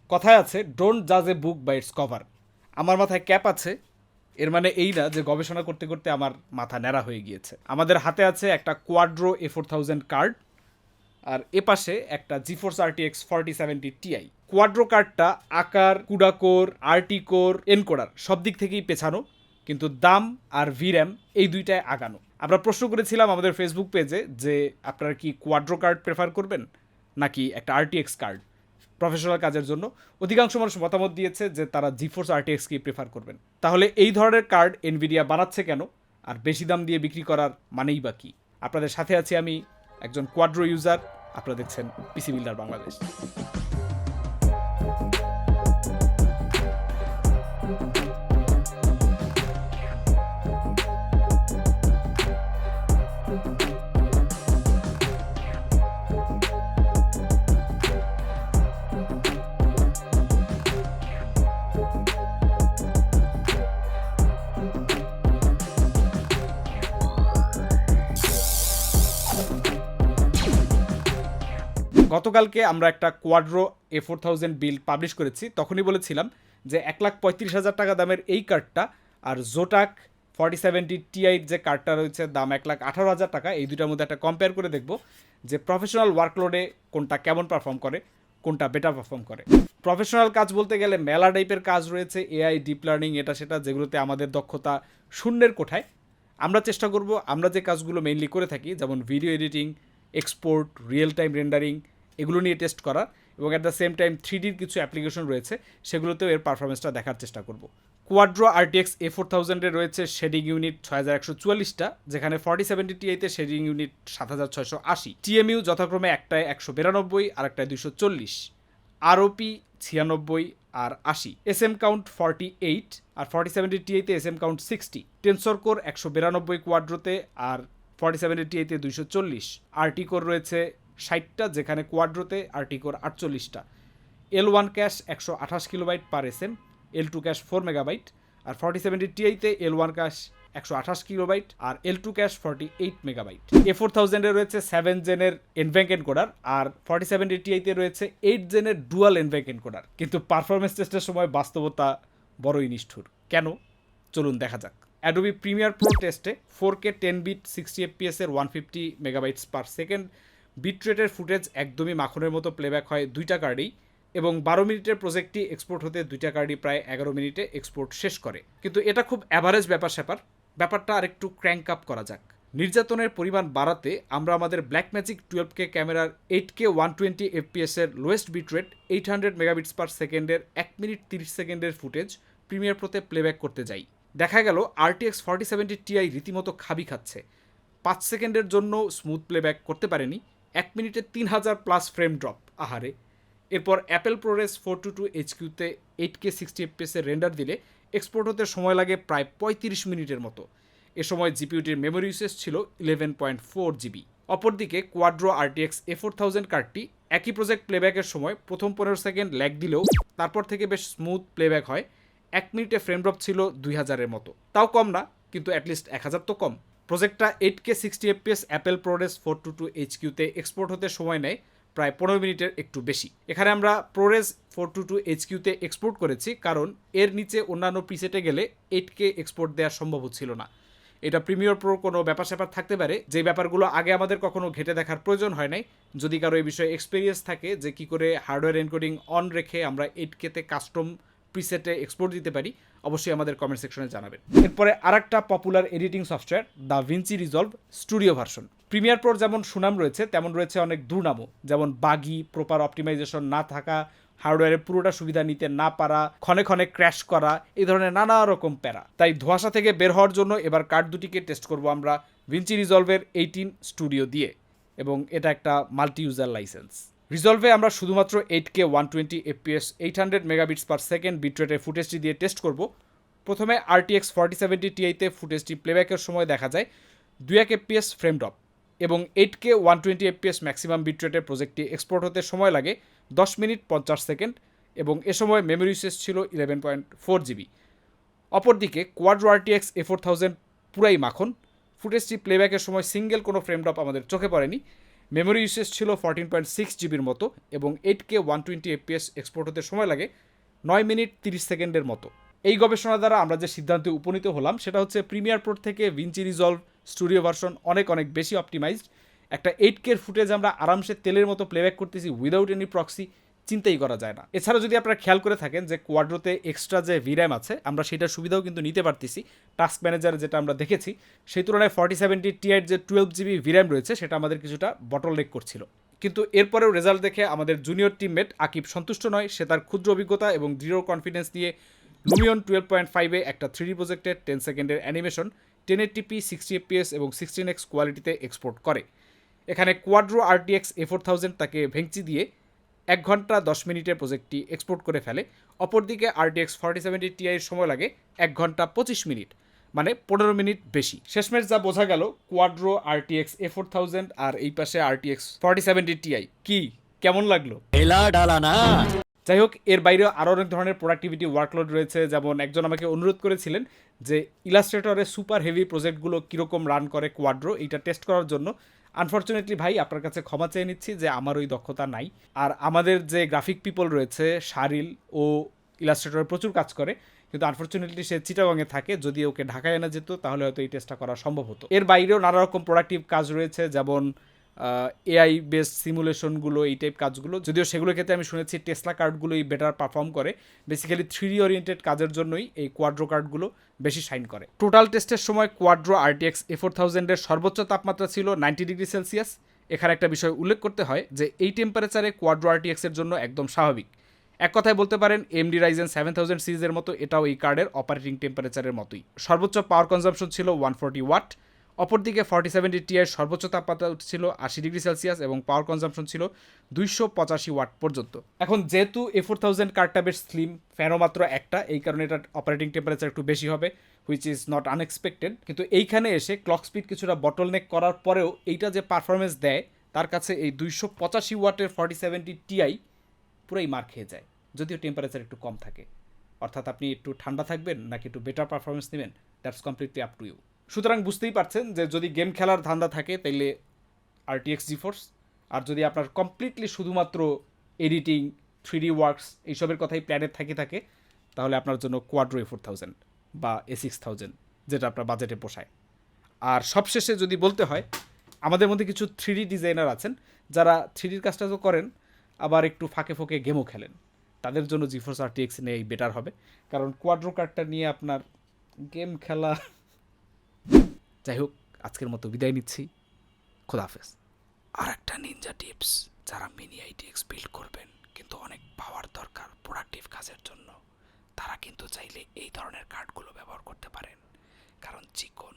কথায় আছে ডোন্ট জাজ এ বুক বাই ইটস কভার। আমার মাথায় ক্যাপ আছে, এর মানে এই না যে গবেষণা করতে করতে আমার মাথা ন্যাড়া হয়ে গিয়েছে। আমাদের হাতে আছে একটা কোয়াড্রো A4000 কার্ড, আর এপাশে একটা জিফোর্স RTX 4070 Ti। কোয়াড্রো কার্ডটা আকার, কুডাকোর, আরটি কোর, এনকোডার সব দিক থেকেই পেছানো, কিন্তু দাম আর ভির্যাম এই দুইটায় আগানো। আমরা প্রশ্ন করেছিলাম আমাদের ফেসবুক পেজে যে আপনারা কি কোয়াড্রো কার্ড প্রেফার করবেন নাকি একটা RTX কার্ড প্রফেশনাল কাজের জন্য। অধিকাংশ মানুষ মতামত দিয়েছে যে তারা জিফোর্স RTXকেই প্রেফার করবেন। তাহলে এই ধরনের কার্ড এনভিডিয়া বানাচ্ছে কেন, আর বেশি দাম দিয়ে বিক্রি করার মানেই বা কি? আপনাদের সাথে আছি আমি, একজন কোয়াড্রো ইউজার। আপনারা দেখছেন পিসি বিল্ডার বাংলাদেশ। গতকালকে আমরা একটা কোয়াড্রো A4000 বিল্ড পাবলিশ করেছি। তখনই বলেছিলাম যে 1,35,000 টাকা দামের এই কার্ডটা আর জোটাক 4070 Ti যে কার্ডটা রয়েছে দাম 1,18,000 টাকা, এই দুটার মধ্যে একটা কম্পেয়ার করে দেখব যে প্রফেশনাল ওয়ার্কলোডে কোনটা কেমন পারফর্ম করে, কোনটা বেটার পারফর্ম করে। প্রফেশনাল কাজ বলতে গেলে মেলা টাইপের কাজ রয়েছে, এআই, ডিপ লার্নিং, এটা সেটা, যেগুলোতে আমাদের দক্ষতা শূন্যের কোঠায়। আমরা চেষ্টা করব আমরা যে কাজগুলো মেইনলি করে থাকি, যেমন video editing, export, real time rendering, এগুলো নিয়ে টেস্ট করা, এবং অ্যাট দ্য সেম টাইম 3Dর কিছু অ্যাপ্লিকেশন রয়েছে সেগুলোতেও এর পারফরমেন্সটা দেখার চেষ্টা করব। কোয়াড্রো RTX A4000 রয়েছে শেডিং ইউনিট 6144টা, যেখানে 4070 Ti-তে শেডিং ইউনিট 7680, TMU যথাক্রমে একটায় 192 আর একটায় 240, ROP 96 আর 80, SM কাউন্ট 48, আর 4070 Ti-তে SM কাউন্ট 60, টেনসর কোর 192 কোয়াড্রোতে আর 4070 Ti-তে 240, আরটি কোর রয়েছে 60টা, যেখানে কোয়াড্রোতে আরটি কোর 48টা, L1 cache 128 kilobyte per SM, L2 cache 4 megabyte, আর 4070 Ti-তে L1 ক্যাশ 128 কিলোবাইট আর L2 ক্যাশ 48 মেগাবাইট। A4000 রয়েছে 7 জেনের এনভ্যাঙ্ক এনকোডার, আর 4070 Ti-তে রয়েছে 8 জেনের ডুয়াল এনভ্যাঙ্ক এনকোডার। কিন্তু পারফরমেন্স টেস্টের সময় বাস্তবতা বড়ই নিষ্ঠুর। কেন? চলুন দেখা যাক। অ্যাডোবি প্রিমিয়ার প্রো টেস্টে 4K 10 বিট 60 FPS এর 150 মেগাবাইটস পার সেকেন্ড বিটরেটের ফুটেজ একদমই মাখনের মতো প্লেব্যাক হয় দুইটা কার্ডেই, এবং 12 মিনিটের প্রজেক্টটি এক্সপোর্ট হতে দুইটা কার্ডই প্রায় 11 মিনিটে এক্সপোর্ট শেষ করে। কিন্তু এটা খুব অ্যাভারেজ ব্যাপারটা আরেকটু ক্র্যাঙ্ক আপ করা যাক। নির্যাতনের পরিমাণ বাড়াতে আমরা আমাদের ব্ল্যাকম্যাজিক 12K ক্যামেরার 8K 120 FPS এর লোয়েস্ট বিটরেট 800 মেগাবিটস পার সেকেন্ডের 1 মিনিট 30 সেকেন্ডের ফুটেজ প্রিমিয়ার প্রোতে প্লেব্যাক করতে যাই। দেখা গেল RTX 4070 Ti রীতিমতো খাবি খাচ্ছে, 5 সেকেন্ডের জন্য স্মুথ প্লেব্যাক করতে পারেনি, 1 মিনিটে 3000 প্লাস ফ্রেম ড্রপ, আহারে। এরপর অ্যাপেল প্রোরেস 422 HQ-তে 8K 60 FPS এর রেন্ডার দিলে এক্সপোর্ট হতে সময় লাগে প্রায় 35 মিনিটের মতো। এ সময় জিপিইউটির মেমোরি ইউসেজ ছিল 11.4 GB। অপরদিকে কোয়াড্রো RTX A4000 কার্ডটি একই প্রজেক্ট প্লেব্যাকের সময় প্রথম 15 সেকেন্ড ল্যাগ দিলেও তারপর থেকে বেশ স্মুথ প্লেব্যাক হয়। 1 মিনিটে ফ্রেম ড্রপ ছিল 2000-এর মতো, তাও কম না, কিন্তু অ্যাটলিস্ট 1000 তো কম। প্রজেক্টটা 8K 60 FPS অ্যাপেল প্রোরেস 422 HQ-তে এক্সপোর্ট হতে সময় নেয় প্রায় 15 মিনিটের একটু বেশি। এখানে আমরা প্রোরেস 422 HQ-তে এক্সপোর্ট করেছি কারণ এর নিচে অন্যান্য প্রিসেটে গেলে 8K এক্সপোর্ট দেওয়া সম্ভব হচ্ছিল না। এটা প্রিমিয়ার প্রোর কোনো ব্যাপার থাকতে পারে, যে ব্যাপারগুলো আগে আমাদের কখনো ঘেটে দেখার প্রয়োজন হয় নাই। যদি কারো এই বিষয়ে এক্সপিরিয়েন্স থাকে যে কী করে হার্ডওয়্যার এনকোডিং অন রেখে আমরা 8K-তে কাস্টম প্রিসেটে এক্সপোর্ট দিতে পারি, অবশ্যই আমাদের কমেন্ট সেকশনে জানাবেন। এরপরে আরেকটা popular editing software DaVinci Resolve studio version. Premiere প্রোর যেমন সুনাম রয়েছে তেমন রয়েছে অনেক দুর্নামও, যেমন বাগি, প্রপার অপটিমাইজেশন না থাকা, হার্ডওয়্যারের পুরোটা সুবিধা নিতে না পারা, ক্ষণে ক্ষণে ক্র্যাশ করা, এই ধরনের নানা রকম প্যারা। তাই ধোঁয়াশা থেকে বের হওয়ার জন্য এবার কার্ড দুটিকে টেস্ট করব আমরা ভিনচি রিজলভের 18 স্টুডিও দিয়ে, এবং এটা একটা মাল্টি ইউজার লাইসেন্স। রিজলভে আমরা শুধুমাত্র 8K 120 FPS 800 মেগাবিটস পার সেকেন্ড বিটরেটের ফুটেজটি দিয়ে টেস্ট করব। প্রথমে RTX 4070 Ti-তে ফুটেজটি প্লেব্যাকের সময় দেখা যায় 2 FPS ফ্রেম ড্রপ, এবং 8K 120 FPS ম্যাক্সিমাম বিটরেটের প্রজেক্টটি এক্সপোর্ট হতে সময় লাগে 10 মিনিট 50 সেকেন্ড, এবং এ সময় মেমোরি ইউসেজ ছিল 11.4 GB। অপরদিকে কোয়াড্রো RTX A4000 পুরাই মাখন, ফুটেজটি প্লেব্যাকের সময় সিঙ্গেল কোনো ফ্রেম ড্রপ আমাদের চোখে পড়েনি। মেমোরি ইউসেজ ছিল 14.6 জিবির মতো এবং 8K 120 FPS এক্সপোর্ট হতে সময় লাগে 9 মিনিট 30 সেকেন্ডের মতো। এই গবেষণা দ্বারা আমরা যে সিদ্ধান্তে উপনীত হলাম সেটা হচ্ছে প্রিমিয়ার প্রো থেকে ভিঞ্চি রিজলভ স্টুডিও ভার্সন অনেক অনেক বেশি অপটিমাইজড। একটা 8K ফুটেজ আমরা আরামসে তেলের মতো প্লেব্যাক করতেছি উইদাউট এনি প্রক্সি, চিন্তাই করা যায় না। এছাড়া যদি আপনারা খেয়াল করে থাকেন যে কোয়াড্রোতে এক্সট্রা যে ভির্যাম আছে আমরা সেটার সুবিধাও কিন্তু নিতে পারতেছি। টাস্ক ম্যানেজারে যেটা আমরা দেখেছি সেই তুলনায় 4070 Ti যে 12 GB ভির্যাম রয়েছে সেটা আমাদের কিছুটা বটলনেক করছিল। কিন্তু এরপরেও রেজাল্ট দেখে আমাদের জুনিয়র টিমমেট আকিব সন্তুষ্ট নয়। সে তার ক্ষুদ্র অভিজ্ঞতা এবং দৃঢ় কনফিডেন্স নিয়ে লুমিয়ন 12.5-এ একটা 3D প্রজেক্টের 10 সেকেন্ডের অ্যানিমেশন 1080p 60 fps এবং 16x কোয়ালিটিতে এক্সপোর্ট করে। এখানে কোয়াড্রো RTX A4000 তাকে ভেঙচি দিয়ে 1 ঘন্টা 10 মিনিটের প্রজেক্টটি এক্সপোর্ট করে ফেলে। অপরদিকে RTX 4070 Ti এর সময় লাগে 1 ঘন্টা 25 মিনিট, মানে 15 মিনিট বেশি। শেষমেশ যা বোঝা গেল কোয়াড্রো RTX A4000 আর এই পাশে RTX 4070 Ti কি কেমন লাগলো? যাই হোক, এর বাইরেও আরও অনেক ধরনের প্রোডাক্টিভিটি ওয়ার্কলোড রয়েছে। যেমন একজন আমাকে অনুরোধ করেছিলেন যে ইলাস্ট্রেটরের সুপার হেভি প্রজেক্টগুলো কীরকম রান করে কোয়াড্রো, এইটা টেস্ট করার জন্য। আনফর্চুনেটলি ভাই আপনার কাছে ক্ষমা চেয়ে নিচ্ছি যে আমার ওই দক্ষতা নাই। আর আমাদের যে গ্রাফিক পিপল রয়েছে শারিল, ও ইলাস্ট্রেটরে প্রচুর কাজ করে, কিন্তু আনফর্চুনেটলি সে চিটাগংয়ে থাকে। যদি ওকে ঢাকায় এনে যেত তাহলে হয়তো এই টেস্টটা করা সম্ভব হতো। এর বাইরেও নানা রকম প্রোডাক্টিভ কাজ রয়েছে, যেমন এআই বেসড সিমুলেশনগুলো, এই টাইপ কাজগুলো। যদিও সেগুলোর ক্ষেত্রে আমি শুনেছি টেসলা কার্ডগুলোই বেটার পারফর্ম করে। বেসিক্যালি 3D ওরিয়েন্টেড কাজের জন্যই এই কোয়াড্রো কার্ডগুলো বেশি শাইন করে। টোটাল টেস্টের সময় কোয়াড্রো RTX A4000 এর সর্বোচ্চ তাপমাত্রা ছিল 90 ডিগ্রি সেলসিয়াস। এখানে একটা বিষয় উল্লেখ করতে হয় যে এই টেম্পারেচারে কোয়াড্রো RTX এর জন্য একদম স্বাভাবিক। এক কথায় বলতে পারেন AMD Ryzen 7000 সিরিজের মতো এটাও এই কার্ডের অপারেটিং টেম্পারেচারের মতোই। সর্বোচ্চ পাওয়ার কনজাম্পশন ছিল 140 ওয়াট। অপরদিকে 4070 Ti এর সর্বোচ্চ তাপমাত্রা ছিল 80 ডিগ্রি সেলসিয়াস এবং পাওয়ার কনজাম্পশন ছিল 285 ওয়াট পর্যন্ত। এখন যেহেতু A4000 কার্ডটা বেশ স্লিম, ফ্যানও মাত্র একটা, এই কারণে এটার অপারেটিং টেম্পারেচার একটু বেশি হবে, হুইচ ইজ নট আনএক্সপেক্টেড। কিন্তু এইখানে এসে ক্লক স্পিড কিছুটা বটলনেক করার পরেও এইটা যে পারফরমেন্স দেয় তার কাছে এই 285 ওয়াটের 4070 Ti পুরাই মার খেয়ে যায়, যদিও টেম্পারেচার একটু কম থাকে। অর্থাৎ আপনি একটু ঠান্ডা থাকবেন নাকি একটু বেটার পারফরমেন্স নেবেন, that's completely up to you. সুতরাং বুঝতেই পারছেন যে যদি গেম খেলার ধান্দা থাকে তাইলে RTX Geforce, আর যদি আপনার কমপ্লিটলি শুধুমাত্র এডিটিং 3D ওয়ার্কস এইসবের কথাই প্ল্যানের থাকে তাহলে আপনার জন্য কোয়াড্রো A4000 বা A6000, যেটা আপনার বাজেটে পোষায়। আর সবশেষে যদি বলতে হয়, আমাদের মধ্যে কিছু 3D ডিজাইনার আছেন যারা 3Dর কাজটা তো করেন আবার একটু ফাঁকে ফোঁকে গেমও খেলেন। তাদের জন্য জিফোর্স RTX নেই বেটার হবে, কারণ কোয়াড্রো কার্ডটা নিয়ে আপনার গেম খেলা। যাই হোক, আজকের মতো বিদায় নিচ্ছি, খোদাহাফেজ। আর একটা নিনজা টিপস, যারা মিনি ITX বিল্ড করবেন কিন্তু অনেক পাওয়ার দরকার প্রোডাক্টিভ কাজের জন্য, তারা কিন্তু চাইলে এই ধরনের কার্ডগুলো ব্যবহার করতে পারেন, কারণ চিকন